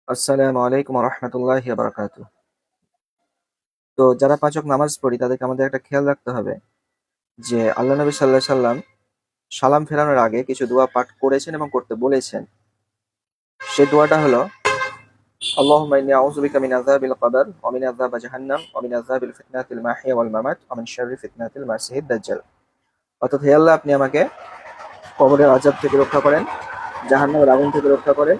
আসসালামু আলাইকুম রহমতুল্লাহি বারাকাতুহু। তো যারা পাঁচ ওয়াক্ত নামাজ পড়ি তাদেরকে আমাদের একটা খেয়াল রাখতে হবে যে আল্লাহ নবী সাল্লাল্লাহু আলাইহি সাল্লাম সালাম ফেরানোর আগে কিছু দোয়া পাঠ করেছেন এবং করতে বলেছেন। সেই দোয়াটা হলো আল্লাহুম্মা ইন্নী আউযু বিকা মিন আযাবিল কবর ওয়া মিন আযাবি জাহান্নাম ওয়া মিন আযাবিল ফিতনাতিল মাহিয়া ওয়াল মামাত ওয়া মিন শাররি ফিতনাতিল মাসিহিদ দাজ্জাল। অর্থাৎ হে আল্লাহ, আপনি আমাকে কবরের আযাব থেকে রক্ষা করেন, জাহান্নামের আগুন থেকে রক্ষা করেন,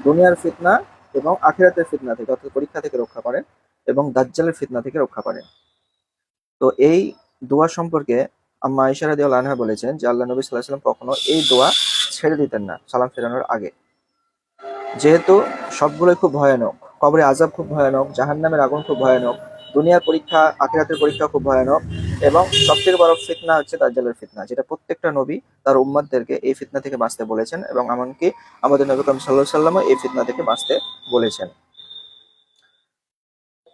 দুনিয়ার ফিতনা এবং আখিরাতের ফিতনা থেকে অর্থাৎ পরীক্ষা থেকে রক্ষা করেন এবং দাজ্জালের ফিতনা থেকে রক্ষা করেন। তো এই দোয়া সম্পর্কে আম্মা আয়েশা রাদিয়াল্লাহু আনহা বলেছেন যে আল্লাহ নবী সাল্লাল্লাহু আলাইহি ওয়াসাল্লাম কখনো এই দোয়া ছেড়ে দিতেন না সালাম ফেরানোর আগে। যেহেতু সবগুলোই খুব ভয়ানক, কবরে আযাব খুব ভয়ানক, জাহান্নামের আগুন খুব ভয়ানক, দুনিয়ার পরীক্ষা, আখিরাতের পরীক্ষা খুব ভয়ানক এবং সবথেকে বড় ফিতনা হচ্ছে দাজ্জালের ফিতনা, যেটা প্রত্যেকটা নবী তার উম্মতদেরকে এই ফিতনা থেকে বাঁচতে বলেছেন এবং এমনকি আমাদের নবী করিম সাল্লাল্লাহু আলাইহি ওয়াসাল্লামও এই ফিতনা থেকে বাঁচতে বলেছেন।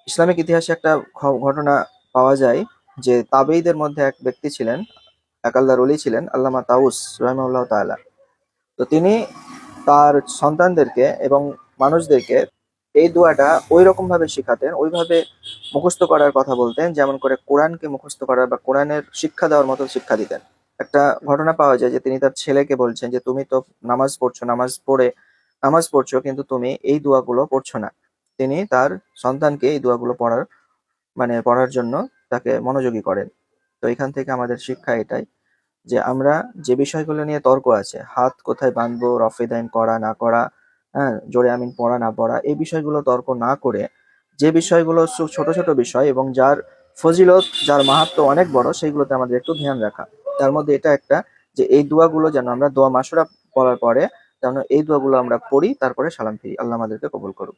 ইসলামিক ইতিহাসে একটা ঘটনা পাওয়া যায় যে তাবেঈদের মধ্যে এক ব্যক্তি ছিলেন, এক আল্লাহর ওলি ছিলেন, আল্লামা তাউস রাহিমাহুল্লাহ তাআলা। তো তিনি তার সন্তানদেরকে এবং মানুষদেরকে এই দোয়াটা ওই রকম ভাবে শিখাতেন, ওইভাবে মুখস্থ করার কথা বলতেন, যেমন করে কোরআনকে মুখস্থ করার বা কোরআনের শিক্ষা দেওয়ার মতো শিক্ষা দিতেন। একটা ঘটনা পাওয়া যায় যে তিনি তার ছেলেকে বলছেন যে তুমি তো নামাজ পড়ছো কিন্তু তুমি এই দোয়াগুলো পড়ছো না। তিনি তার সন্তানকে এই দোয়াগুলো পড়ার জন্য তাকে মনোযোগী করেন। তো এখান থেকে আমাদের শিক্ষা এটাই যে আমরা যে বিষয়গুলো নিয়ে তর্ক আছে, হাত কোথায় বাঁধবো, রফে দাইন করা না করা, হ্যাঁ, জোরে আমিন পড়া না পড়া, এই বিষয়গুলো তর্ক না করে যে বিষয়গুলো ছোট ছোট বিষয় এবং যার ফজিলত, যার মাহাত্ম্য অনেক বড়, সেইগুলোতে আমাদের একটু ধ্যান রাখা। তার মধ্যে এটা একটা যে এই দোয়াগুলো যেন আমরা দোয়া মাসুরা পড়ার পরে যেন এই দোয়াগুলো আমরা পড়ি, তারপরে সালাম ফিরি। আল্লাহ আমাদেরকে কবুল করুক।